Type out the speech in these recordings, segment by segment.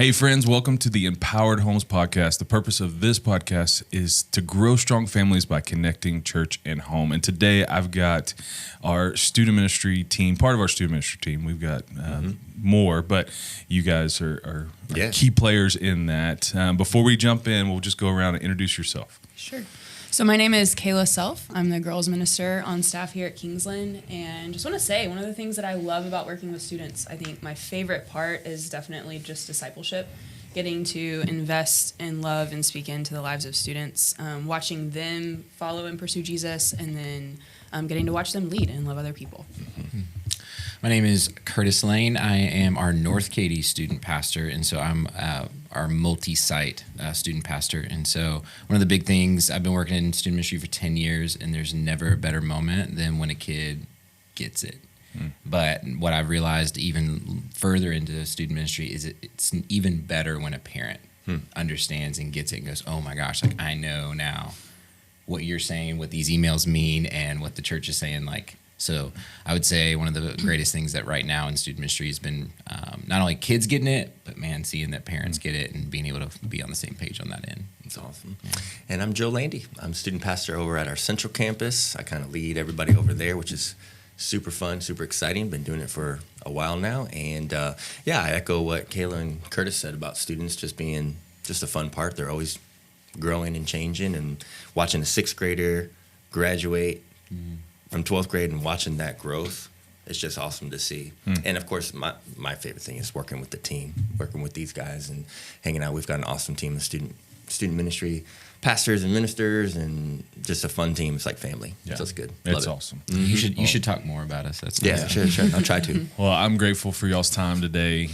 Hey friends, welcome to the Empowered Homes Podcast. The purpose of this podcast is to grow strong families by connecting church and home. And today I've got our student ministry team, part of our student ministry team. We've got more, but you guys are key players in that. Before we jump in, we'll just go around and introduce yourself. Sure. So my name is Kayla Self. I'm the girls minister on staff here at Kingsland. And just want to say, one of the things that I love about working with students, I think my favorite part is definitely just discipleship, getting to invest and love and speak into the lives of students, watching them follow and pursue Jesus, and then getting to watch them lead and love other people. Mm-hmm. My name is Curtis Lane. I am our North Katy student pastor, and so I'm our multi-site student pastor. And so one of the big things, I've been working in student ministry for 10 years, and there's never a better moment than when a kid gets it. But what I've realized even further into student ministry is it's even better when a parent understands and gets it and goes, oh my gosh, like I know now what you're saying, what these emails mean, and what the church is saying, like. So I would say one of the greatest things that right now in student ministry has been not only kids getting it, but man, seeing that parents get it and being able to be on the same page on that end. That's awesome. Yeah. And I'm Joe Landi. I'm student pastor over at our central campus. I kind of lead everybody over there, which is super fun, super exciting. Been doing it for a while now. And I echo what Kayla and Curtis said about students just being just a fun part. They're always growing and changing, and watching a sixth grader graduate from 12th grade and watching that growth, it's just awesome to see. And of course, my favorite thing is working with the team, working with these guys and hanging out. We've got an awesome team of student ministry pastors and ministers, and just a fun team. It's like family. Yeah. So it's good. It's awesome. You should talk more about us. That's nice. Sure. I'll try to. Well, I'm grateful for y'all's time today.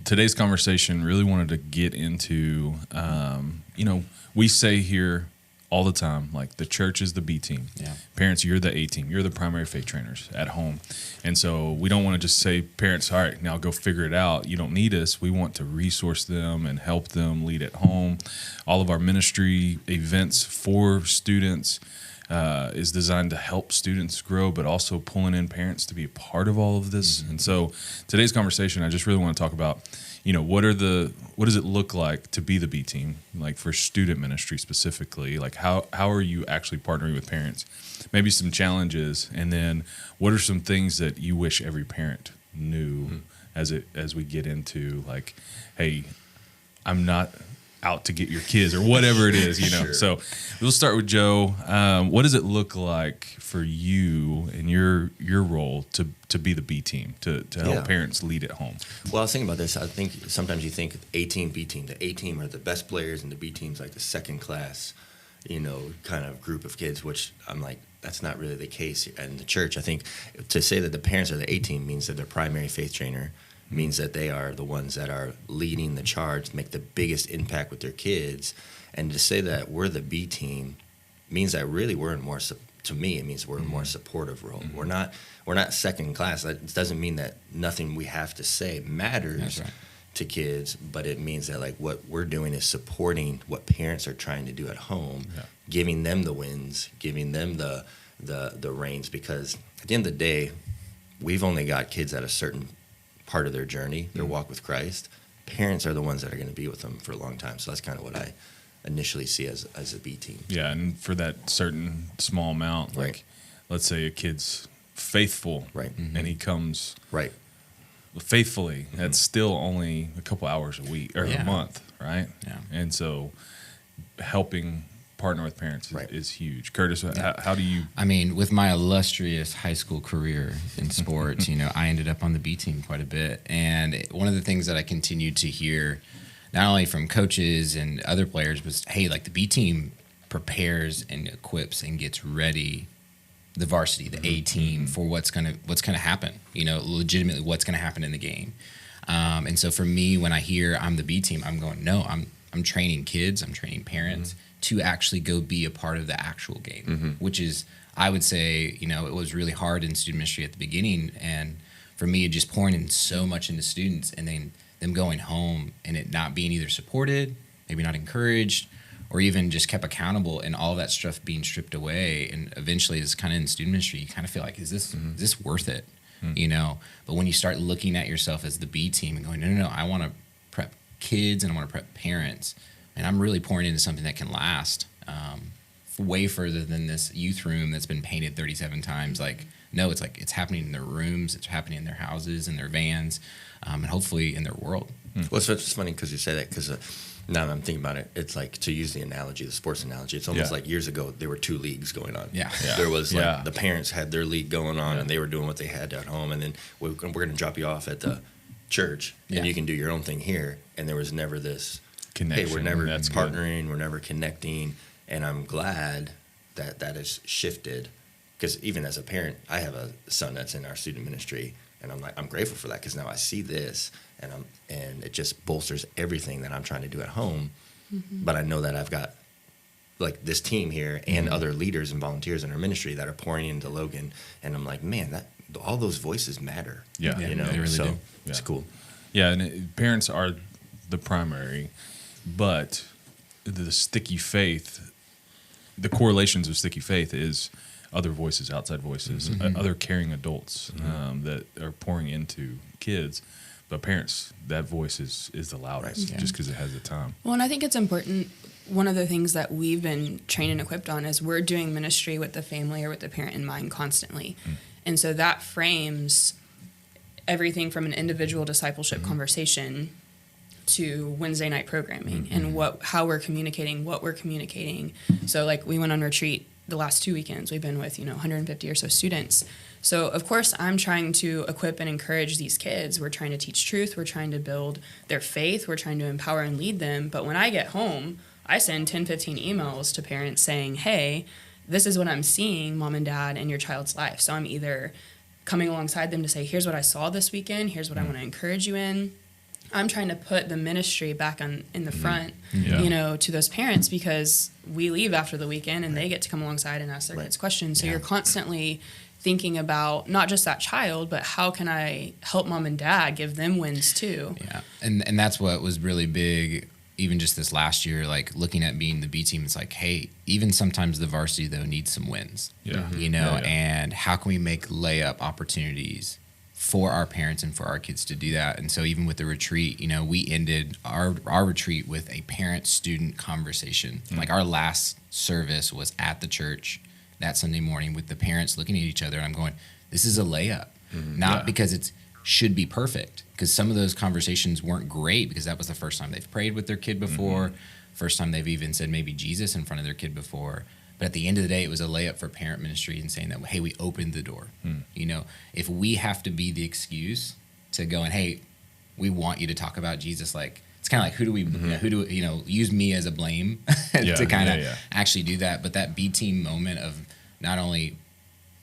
Today's conversation really wanted to get into, we say here all the time, like the church is the B team. Yeah. Parents, you're the A team. You're the primary faith trainers at home. And so we don't want to just say, parents, all right, now go figure it out. You don't need us. We want to resource them and help them lead at home. All of our ministry events for students is designed to help students grow, but also pulling in parents to be a part of all of this. And so today's conversation, I just really want to talk about, what does it look like to be the B team, like for student ministry specifically? Like how are you actually partnering with parents? Maybe some challenges, and then what are some things that you wish every parent knew as we get into, like, hey, I'm not out to get your kids or whatever it is, Sure. So we'll start with Joe. What does it look like for you in your role to be the B team, to help parents lead at home? Well, I was thinking about this. I think sometimes you think A team, B team. The A team are the best players, and the B team's like the second class, kind of group of kids, which I'm like, that's not really the case in the church. I think to say that the parents are the A team means that their primary faith trainer means that they are the ones that are leading the charge, make the biggest impact with their kids. And to say that we're the B team means that really we're in more, to me, it means we're in a more supportive role. We're not second class. That doesn't mean that nothing we have to say matters to kids, but it means that like what we're doing is supporting what parents are trying to do at home, giving them the wins, giving them the reins, because at the end of the day, we've only got kids at a certain part of their journey, their walk with Christ. Parents are the ones that are going to be with them for a long time. So that's kind of what I initially see as a B team. Yeah, and for that certain small amount, like let's say a kid's faithful, and he comes faithfully, that's still only a couple hours a week or a month, right? Yeah. And so helping partner with parents is huge. Curtis, how do you? I mean, with my illustrious high school career in sports, I ended up on the B team quite a bit. And one of the things that I continued to hear, not only from coaches and other players, was, hey, like the B team prepares and equips and gets ready the varsity, the A team, for what's gonna happen. Legitimately what's gonna happen in the game. And so for me, when I hear I'm the B team, I'm going, no, I'm training kids, I'm training parents to actually go be a part of the actual game, which is, I would say, it was really hard in student ministry at the beginning. And for me, just pouring in so much into students and then them going home and it not being either supported, maybe not encouraged, or even just kept accountable, and all that stuff being stripped away. And eventually, it's kind of in student ministry, you kind of feel like, is this worth it? But when you start looking at yourself as the B team and going, no, I want to prep kids and I want to prep parents. And I'm really pouring into something that can last way further than this youth room that's been painted 37 times. Like, no, it's like it's happening in their rooms, it's happening in their houses, in their vans, and hopefully in their world. Well, so it's funny because you say that, because now that I'm thinking about it, it's like, to use the analogy, the sports analogy, it's almost like years ago there were two leagues going on. Yeah. There was like the parents had their league going on and they were doing what they had at home, and then we're going to drop you off at the church and you can do your own thing here. And there was never this connection. Hey, we're never partnering, we're never connecting. And I'm glad that that has shifted, because even as a parent, I have a son that's in our student ministry, and I'm grateful for that, because now I see this, and it just bolsters everything that I'm trying to do at home. But I know that I've got like this team here and other leaders and volunteers in our ministry that are pouring into Logan, and I'm like, man, that all those voices matter. Yeah, you know, they really do. It's cool. Yeah, and parents are the primary, but the sticky faith, the correlations of sticky faith is other voices, outside voices, other caring adults that are pouring into kids. But parents, that voice is the loudest, just because it has the time. Well, and I think it's important. One of the things that we've been trained and equipped on is we're doing ministry with the family or with the parent in mind constantly. And so that frames everything from an individual discipleship conversation to Wednesday night programming and how we're communicating, what we're communicating. So like we went on retreat the last 2 weekends. We've been with, 150 or so students. So of course I'm trying to equip and encourage these kids. We're trying to teach truth. We're trying to build their faith. We're trying to empower and lead them. But when I get home, I send 10, 15 emails to parents saying, hey, this is what I'm seeing, mom and dad, in your child's life. So I'm either coming alongside them to say, here's what I saw this weekend. Here's what I want to encourage you in. I'm trying to put the ministry back in the front, to those parents, because we leave after the weekend and they get to come alongside and ask their kids questions. So you're constantly thinking about not just that child, but how can I help mom and dad, give them wins too? Yeah, and that's what was really big, even just this last year, like looking at being the B team. It's like, hey, even sometimes the varsity though needs some wins. And how can we make layup opportunities for our parents and for our kids to do that? And so even with the retreat, we ended our retreat with a parent-student conversation. Like our last service was at the church that Sunday morning with the parents looking at each other. And I'm going, this is a layup, not because it should be perfect, because some of those conversations weren't great because that was the first time they've prayed with their kid before, first time they've even said maybe Jesus in front of their kid before. But at the end of the day, it was a layup for parent ministry and saying that, hey, we opened the door. If we have to be the excuse to go and, hey, we want you to talk about Jesus, like it's kind of like who do we use me as a blame to kind of actually do that. But that B team moment of not only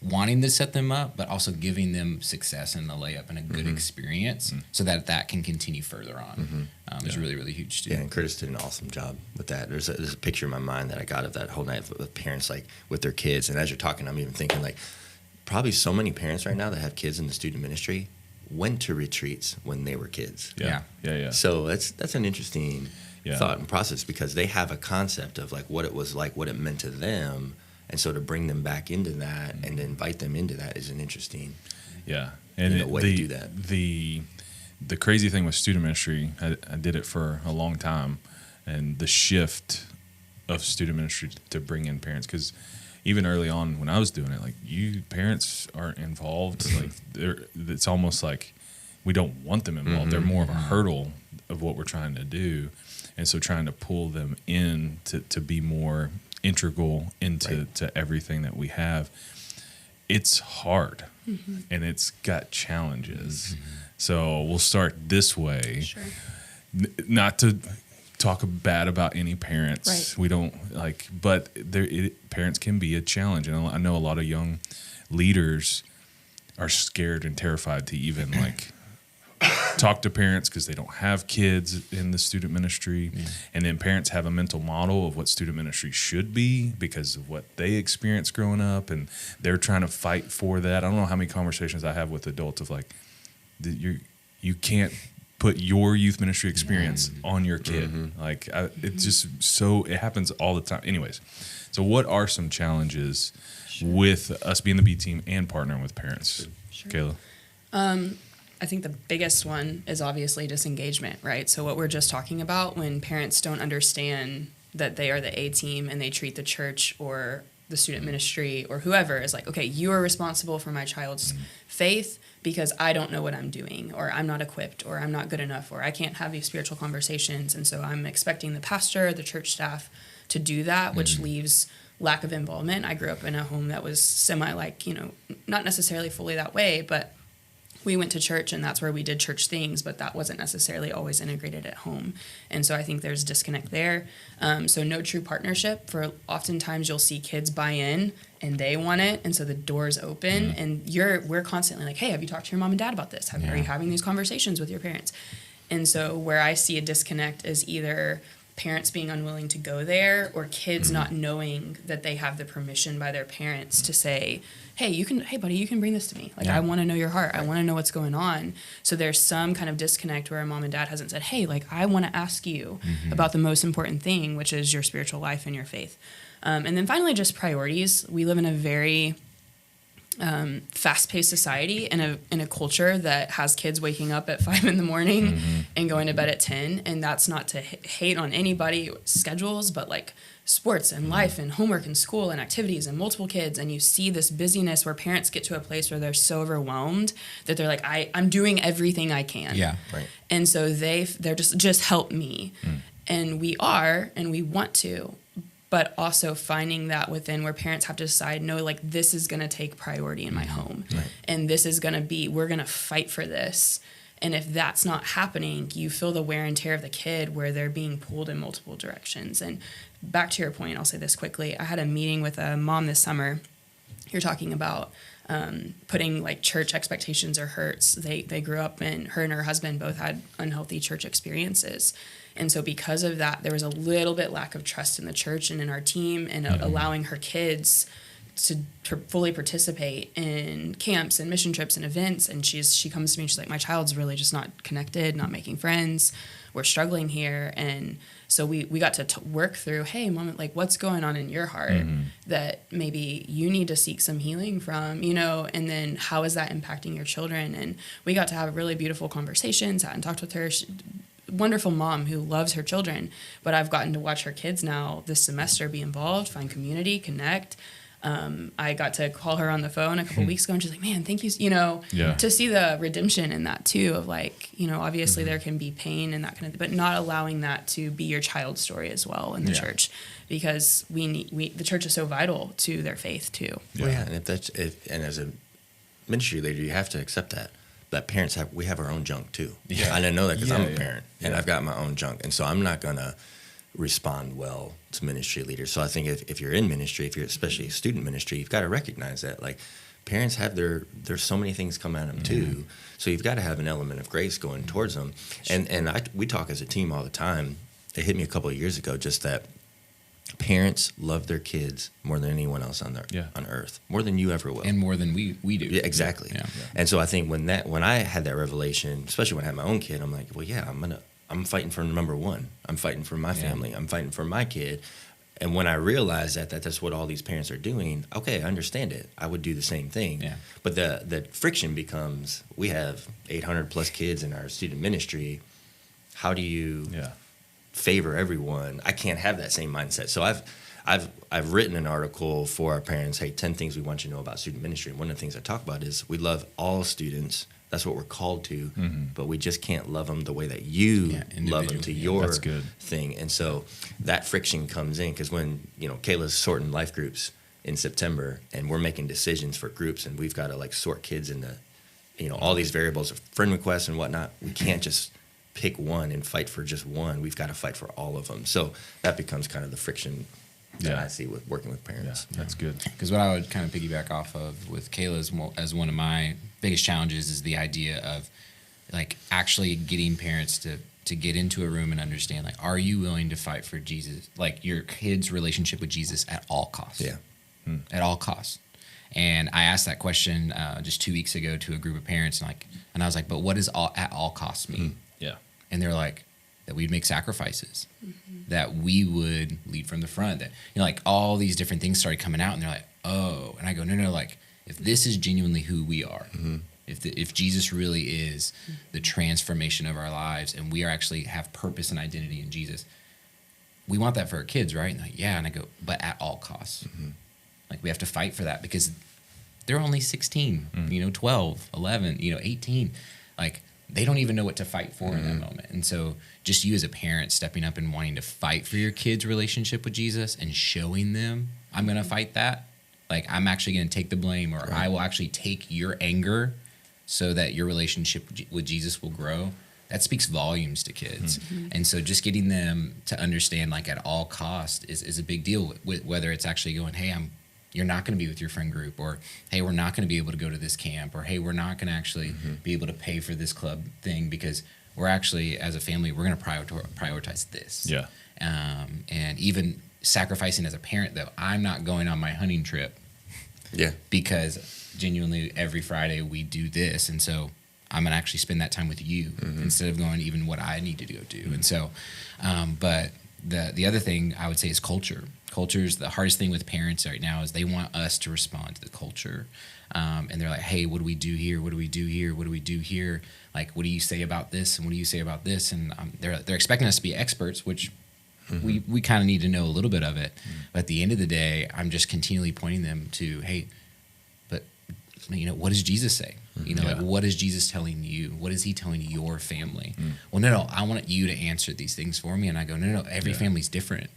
wanting to set them up, but also giving them success in the layup and a good experience so that can continue further on is really, really huge too. Yeah, and Curtis did an awesome job with that. There's a picture in my mind that I got of that whole night with parents like with their kids. And as you're talking, I'm even thinking like probably so many parents right now that have kids in the student ministry went to retreats when they were kids. Yeah. So that's an interesting thought and process, because they have a concept of like what it was like, what it meant to them. And so to bring them back into that and to invite them into that is an interesting and way to do that. The crazy thing with student ministry, I did it for a long time, and the shift of student ministry to bring in parents, because even early on when I was doing it, like parents aren't involved. Like it's almost like we don't want them involved. They're more of a hurdle of what we're trying to do, and so trying to pull them in to be more integral into everything that we have. It's hard and it's got challenges. So we'll start this way. Sure. Not to talk bad about any parents. Right. We don't but parents can be a challenge. And I know a lot of young leaders are scared and terrified to even talk to parents because they don't have kids in the student ministry. And then parents have a mental model of what student ministry should be because of what they experienced growing up, and they're trying to fight for that. I don't know how many conversations I have with adults of you can't put your youth ministry experience on your kid. It's just it happens all the time. Anyways, so what are some challenges with us being the B team and partnering with parents? Kayla? I think the biggest one is obviously disengagement, right? So what we're just talking about, when parents don't understand that they are the A team and they treat the church or the student ministry or whoever is like, okay, you are responsible for my child's faith because I don't know what I'm doing, or I'm not equipped, or I'm not good enough, or I can't have these spiritual conversations. And so I'm expecting the pastor, the church staff to do that, which leaves lack of involvement. I grew up in a home that was semi like, not necessarily fully that way, but we went to church and that's where we did church things, but that wasn't necessarily always integrated at home. And so I think there's disconnect there. So no true partnership. For oftentimes you'll see kids buy in and they want it, and so the door's open, and we're constantly like, hey, have you talked to your mom and dad about this? Are you having these conversations with your parents? And so where I see a disconnect is either parents being unwilling to go there, or kids not knowing that they have the permission by their parents to say, hey buddy, you can bring this to me. Like, I want to know your heart. I want to know what's going on. So there's some kind of disconnect where a mom and dad hasn't said, hey, like, I want to ask you about the most important thing, which is your spiritual life and your faith. And then finally, just priorities. We live in a very fast-paced society and in a culture that has kids waking up at 5 a.m. and going to bed at 10. And that's not to hate on anybody schedules, but like sports and life and homework and school and activities and multiple kids. And you see this busyness where parents get to a place where they're so overwhelmed that they're like, I'm doing everything I can. Yeah, right. And so they're just help me. And we want to. But also finding that within where parents have to decide, no, like, this is going to take priority in my home. Right. And this is going to be, we're going to fight for this. And if that's not happening, you feel the wear and tear of the kid where they're being pulled in multiple directions. And back to your point, I'll say this quickly. I had a meeting with a mom this summer. You're talking about putting like church expectations or hurts. They grew up and her husband both had unhealthy church experiences. And so because of that, there was a little bit lack of trust in the church and in our team, and allowing her kids to fully participate in camps and mission trips and events. And she comes to me and she's like, my child's really just not connected, not making friends. We're struggling here. And so we got to work through, hey, mom, like, what's going on in your heart that maybe you need to seek some healing from, and then how is that impacting your children? And we got to have a really beautiful conversation, sat and talked with her. Wonderful mom who loves her children, but I've gotten to watch her kids now this semester be involved, find community, connect. I got to call her on the phone a couple weeks ago, and she's like, man, thank you, to see the redemption in that too, of like, obviously there can be pain and that kind of, but not allowing that to be your child's story as well in the church, because the church is so vital to their faith too. Yeah. Well, yeah, and as a ministry leader, you have to accept that parents we have our own junk too. Yeah. And I know that because I'm a parent and I've got my own junk. And so I'm not going to respond well to ministry leaders. So I think if you're in ministry, if you're especially student ministry, you've got to recognize that, like, parents have there's so many things come at them too. So you've got to have an element of grace going towards them. And we talk as a team all the time. It hit me a couple of years ago, just that parents love their kids more than anyone else on earth, more than you ever will, and more than we do. Yeah, exactly. Yeah. And so I think when I had that revelation, especially when I had my own kid, I'm like, well, yeah, I'm fighting for number one. I'm fighting for my family. I'm fighting for my kid. And when I realized that that's what all these parents are doing, okay, I understand it. I would do the same thing. Yeah. But the friction becomes, we have 800 plus kids in our student ministry. How do you favor everyone? I can't have that same mindset. So I've written an article for our parents, hey, 10 things we want you to know about student ministry. And one of the things I talk about is we love all students. That's what we're called to, but we just can't love them the way that you love them to your thing. And so that friction comes in because when, Kayla's sorting life groups in September and we're making decisions for groups and we've got to like sort kids into, all these variables of friend requests and whatnot, we can't just pick one and fight for just one. We've got to fight for all of them. So that becomes kind of the friction that I see with working with parents. Yeah, that's good. Because what I would kind of piggyback off of with Kayla as one of my biggest challenges is the idea of like actually getting parents to get into a room and understand, like, are you willing to fight for Jesus, like your kid's relationship with Jesus at all costs? Yeah. At all costs. And I asked that question just 2 weeks ago to a group of parents, and I was like, but what does at all costs mean? Yeah. And they're like, that we'd make sacrifices, that we would lead from the front, that, like all these different things started coming out, and they're like, oh, and I go, no, like, if this is genuinely who we are, If Jesus really is the transformation of our lives, and we are actually have purpose and identity in Jesus, we want that for our kids, right? And like, yeah, and I go, but at all costs. Like, we have to fight for that because they're only 16, 12, 11, 18. Like, they don't even know what to fight for in that moment. And so just you as a parent stepping up and wanting to fight for your kids' relationship with Jesus and showing them, I'm going to fight that. Like, I'm actually going to take the blame, or I will actually take your anger so that your relationship with Jesus will grow. That speaks volumes to kids. And so just getting them to understand, like, at all cost is a big deal, with whether it's actually going, hey, you're not going to be with your friend group, or hey, we're not going to be able to go to this camp, or hey, we're not going to actually be able to pay for this club thing because we're actually, as a family, we're going to prioritize this. Yeah. And even sacrificing as a parent, though, I'm not going on my hunting trip. Yeah. Because genuinely every Friday we do this, and so I'm gonna actually spend that time with you instead of going even what I need to go do. And so, but the other thing I would say is culture. Culture is the hardest thing with parents right now. Is they want us to respond to the culture, and they're like, hey, what do we do here? What do we do here? What do we do here? Like, what do you say about this? And what do you say about this? And they're expecting us to be experts, which we kind of need to know a little bit of it. But at the end of the day, I'm just continually pointing them to, hey, but what does Jesus say? Like, what is Jesus telling you? What is he telling your family? Well, no, I want you to answer these things for me. And I go, no, every family's different.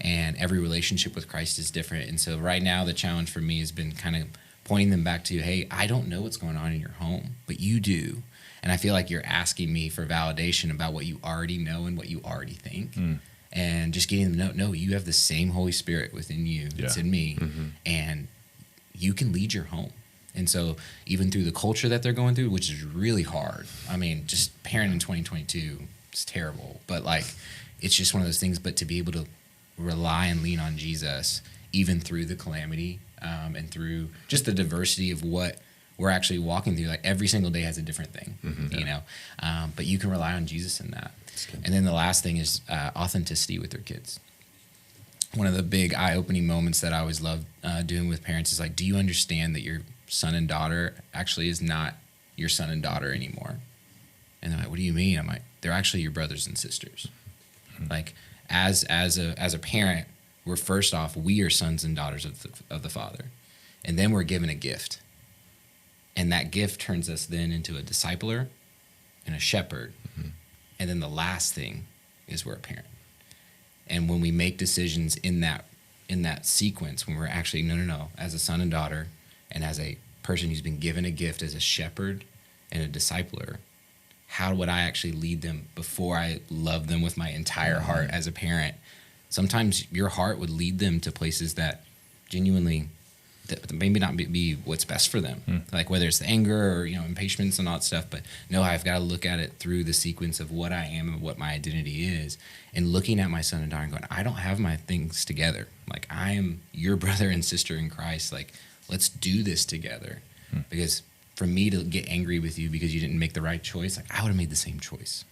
And every relationship with Christ is different. And so right now, the challenge for me has been kind of pointing them back to, hey, I don't know what's going on in your home, but you do. And I feel like you're asking me for validation about what you already know and what you already think. And just getting them to know, no, you have the same Holy Spirit within you that's in me, and you can lead your home. And so even through the culture that they're going through, which is really hard. I mean, just parenting in 2022 is terrible. But, like, it's just one of those things. But to be able to rely and lean on Jesus, even through the calamity, and through just the diversity of what we're actually walking through. Like, every single day has a different thing, but you can rely on Jesus in that. And then the last thing is authenticity with their kids. One of the big eye-opening moments that I always love doing with parents is, like, do you understand that your son and daughter actually is not your son and daughter anymore? And they're like, what do you mean? I'm like, they're actually your brothers and sisters. Like, as a parent, we're first off, we are sons and daughters of the Father. And then we're given a gift. And that gift turns us then into a discipler and a shepherd. And then the last thing is we're a parent. And when we make decisions in that sequence, when we're actually, no, as a son and daughter, and as a person who's been given a gift as a shepherd and a discipler, how would I actually lead them before I love them with my entire heart as a parent? Sometimes your heart would lead them to places that genuinely that maybe not be what's best for them. Like, whether it's the anger or, impatience and all that stuff. But no, I've got to look at it through the sequence of what I am and what my identity is. And looking at my son and daughter and going, I don't have my things together. Like, I am your brother and sister in Christ. Like, let's do this together. Because for me to get angry with you because you didn't make the right choice, like, I would have made the same choice.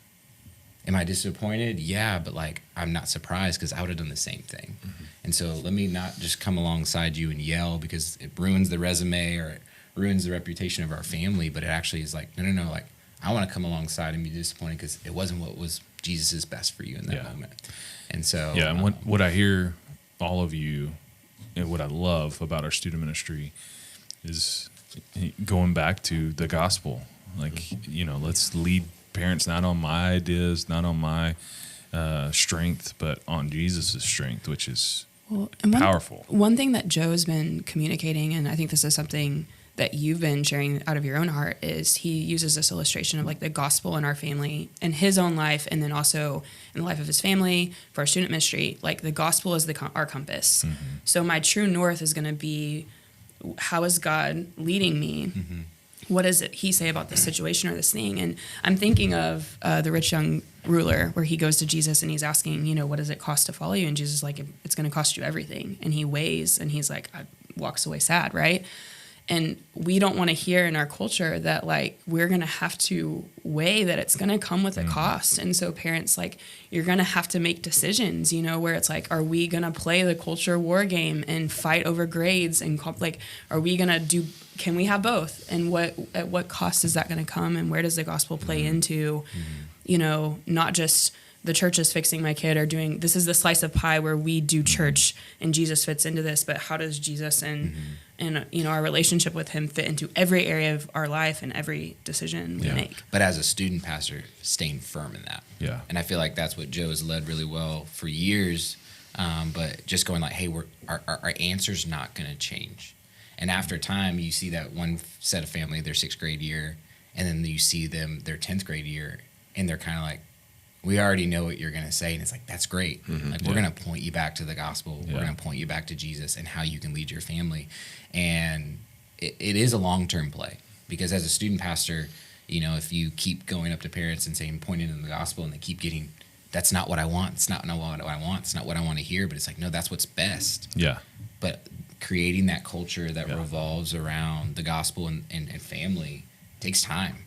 Am I disappointed? Yeah, but, like, I'm not surprised because I would have done the same thing. And so let me not just come alongside you and yell because it ruins the resume or it ruins the reputation of our family, but it actually is like, no, like, I want to come alongside and be disappointed because it wasn't what was Jesus' best for you in that moment. And so... Yeah, and what I hear all of you, and what I love about our student ministry is going back to the gospel. Like, let's lead parents not on my ideas, not on my strength, but on Jesus' strength, which is powerful. One thing that Joe's been communicating, and I think this is something that you've been sharing out of your own heart, is he uses this illustration of, like, the gospel in our family, in his own life, and then also in the life of his family, for our student ministry. Like, the gospel is our compass. So my true north is going to be, how is God leading me? What does he say about this situation or this thing? And I'm thinking of the rich young ruler, where he goes to Jesus and he's asking, what does it cost to follow you? And Jesus is like, it's going to cost you everything. And he weighs and he's like, walks away sad, right? And we don't want to hear in our culture that, like, we're going to have to weigh that it's going to come with a cost. And so parents, like, you're going to have to make decisions, where it's like, are we going to play the culture war game and fight over grades and are we going to can we have both? And at what cost is that going to come? And where does the gospel play into, not just the church is fixing my kid or doing, this is the slice of pie where we do church and Jesus fits into this, but how does Jesus and our relationship with him fit into every area of our life and every decision we make? But as a student pastor, staying firm in that. Yeah. And I feel like that's what Joe has led really well for years. But just going like, hey, our answer's not going to change. And after time, you see that one set of family, their 6th grade year, and then you see them their 10th grade year, and they're kind of like, we already know what you're going to say. And it's like, that's great. Like, we're going to point you back to the gospel. We're going to point you back to Jesus and how you can lead your family. And it is a long-term play, because as a student pastor, if you keep going up to parents and saying, pointing in the gospel, and they keep getting, that's not what I want. It's not what I want. It's not what I want to hear. But it's like, no, that's what's best. Yeah. But creating that culture that revolves around the gospel and family takes time.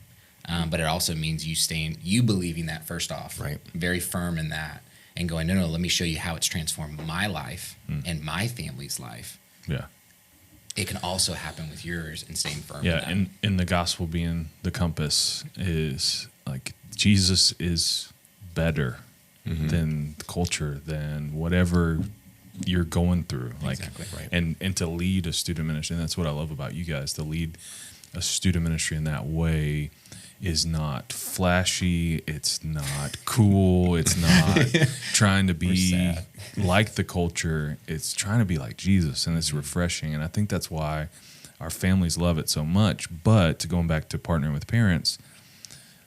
But it also means you believing that first off, right? Very firm in that, and going, no, let me show you how it's transformed my life and my family's life. Yeah. It can also happen with yours, and staying firm. Yeah. And the gospel being the compass is like, Jesus is better than the culture, than whatever you're going through. Like, exactly, right. And to lead a student ministry, and that's what I love about you guys, to lead a student ministry in that way is not flashy, it's not cool, it's not trying to be like the culture, it's trying to be like Jesus, and it's refreshing. And I think that's why our families love it so much. But going back to partnering with parents,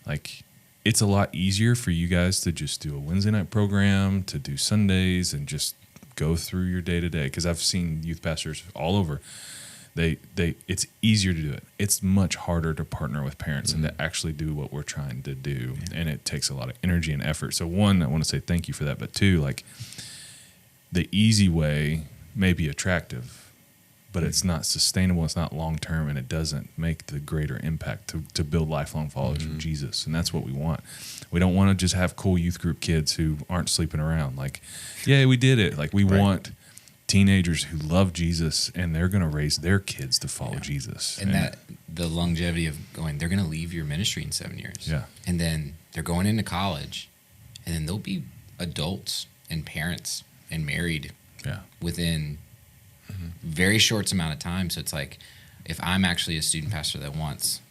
like, it's a lot easier for you guys to just do a Wednesday night program, to do Sundays, and just go through your day to day. Because I've seen youth pastors all over. It's easier to do it. It's much harder to partner with parents and to actually do what we're trying to do. Yeah. And it takes a lot of energy and effort. So one, I want to say thank you for that. But two, like, the easy way may be attractive, but it's not sustainable. It's not long-term, and it doesn't make the greater impact to build lifelong followers of Jesus. And that's what we want. We don't want to just have cool youth group kids who aren't sleeping around. Like, yeah, we did it. Like, we want teenagers who love Jesus, and they're going to raise their kids to follow Jesus. And that the longevity of going, they're going to leave your ministry in 7 years. Yeah. And then they're going into college, and then they'll be adults and parents and married within very short amount of time. So it's like, if I'm actually a student pastor that wants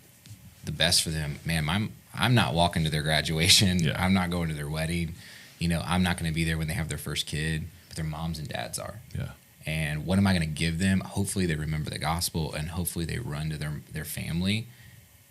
the best for them, man, I'm not walking to their graduation. Yeah. I'm not going to their wedding. I'm not going to be there when they have their first kid. Their moms and dads are. Yeah. And what am I going to give them? Hopefully they remember the gospel, and hopefully they run to their family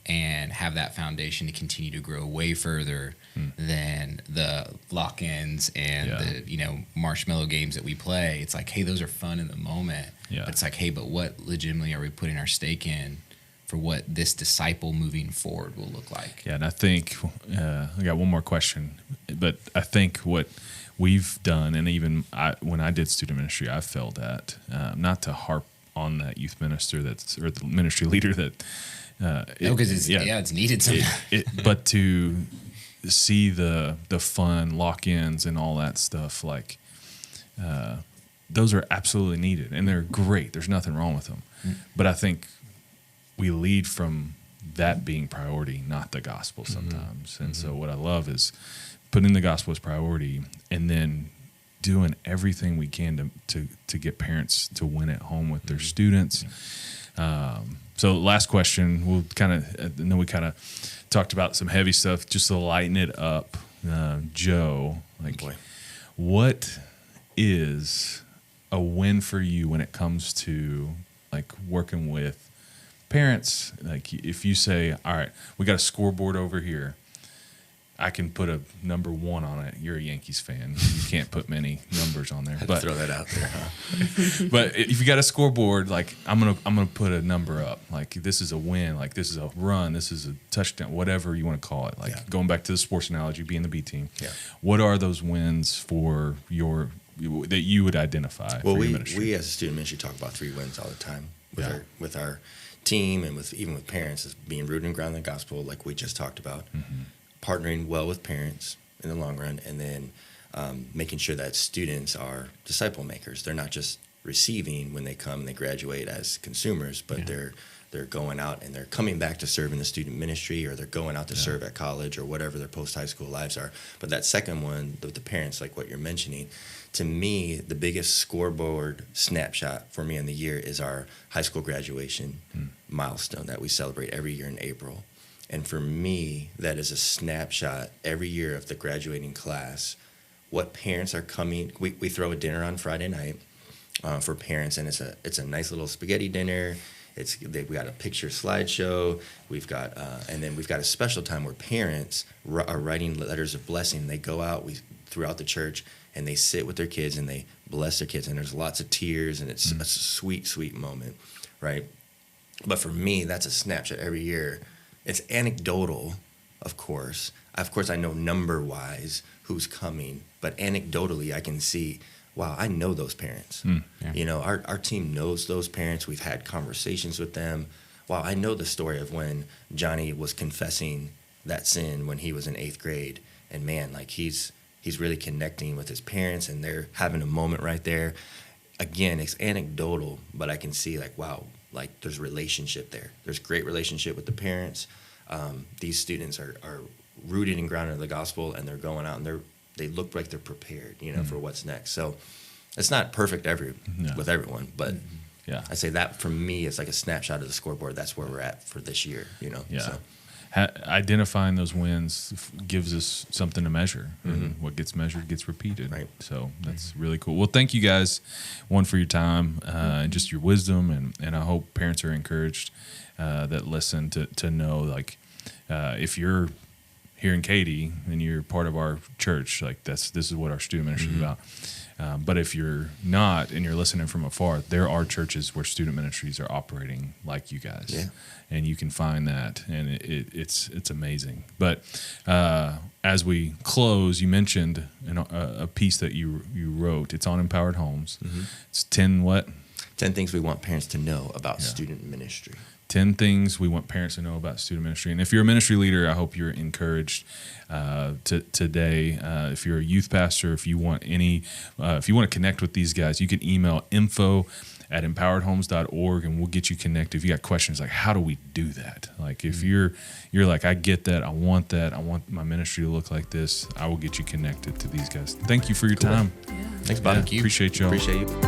and have that foundation to continue to grow way further than the lock-ins and the marshmallow games that we play. It's like, hey, those are fun in the moment. Yeah. But it's like, hey, but what legitimately are we putting our stake in for what this disciple moving forward will look like? Yeah, and I think I got one more question, but I think what we've done, and even when I did student ministry, I felt that not to harp on that youth minister or the ministry leader that because it's needed sometimes. But to see the fun lock-ins and all that stuff, like those are absolutely needed, and they're great. There's nothing wrong with them. But I think we lead from that being priority, not the gospel sometimes. And so what I love is putting the gospel as priority, and then doing everything we can to get parents to win at home with their students. So last question, we kind of talked about some heavy stuff, just to lighten it up. Joe, what is a win for you when it comes to like working with parents? Like, if you say, all right, we got a scoreboard over here, I can put a number 1 on it. You're a Yankees fan. You can't put many numbers on there. But throw that out there, huh? But if you got a scoreboard, like, I'm gonna put a number up. Like, this is a win. Like, this is a run. This is a touchdown. Whatever you want to call it. Like, going back to the sports analogy, being the B team. Yeah. What are those wins for that you would identify? Well, for your ministry? we as a student ministry talk about 3 wins all the time with our team, and even with parents, is being rooted and grounded in the gospel, like we just talked about. Partnering well with parents in the long run, and then making sure that students are disciple makers. They're not just receiving when they come and they graduate as consumers, but they're they're going out and they're coming back to serve in the student ministry, or they're going out to serve at college, or whatever their post-high school lives are. But that second one, the parents, like what you're mentioning, to me, the biggest scoreboard snapshot for me in the year is our high school graduation milestone that we celebrate every year in April. And for me, that is a snapshot every year of the graduating class. What parents are coming. We throw a dinner on Friday night for parents, and it's a nice little spaghetti dinner. We got a picture slideshow. We've got and then we've got a special time where parents are writing letters of blessing. They go out throughout the church and they sit with their kids and they bless their kids. And there's lots of tears, and it's a sweet, sweet moment, right? But for me, that's a snapshot every year. It's anecdotal, of course. Of course, I know number-wise who's coming, but anecdotally, I can see, wow, I know those parents. Yeah. You know, our team knows those parents. We've had conversations with them. Wow, I know the story of when Johnny was confessing that sin when he was in 8th grade, and man, like he's really connecting with his parents, and they're having a moment right there. Again, it's anecdotal, but I can see like, wow, like there's relationship there. There's great relationship with the parents. These students are rooted and grounded in the gospel, and they're going out and they look like they're prepared, you know, for what's next. So it's not perfect with everyone, but I say that for me, it's like a snapshot of the scoreboard. That's where we're at for this year, you know. Yeah. So. Identifying those wins gives us something to measure, and what gets measured gets repeated. Right. So that's really cool. Well, thank you guys, one, for your time and just your wisdom, and I hope parents are encouraged that listen to know, like, if you're here in Katy and you're part of our church, like this is what our student ministry is about. But if you're not and you're listening from afar, there are churches where student ministries are operating like you guys, and you can find that, and it's amazing. But as we close, you mentioned a piece that you wrote. It's on Empowered Homes. It's 10 things we want parents to know about student ministry. 10 things we want parents to know about student ministry. And if you're a ministry leader, I hope you're encouraged today. If you're a youth pastor, if you want to connect with these guys, you can email info@empoweredhomes.org, and we'll get you connected. If you got questions like, how do we do that? Like, if you're like, I get that, I want my ministry to look like this, I will get you connected to these guys. Thank you for your time. Yeah. Thanks, Bob. Thank you. Appreciate y'all. Appreciate you.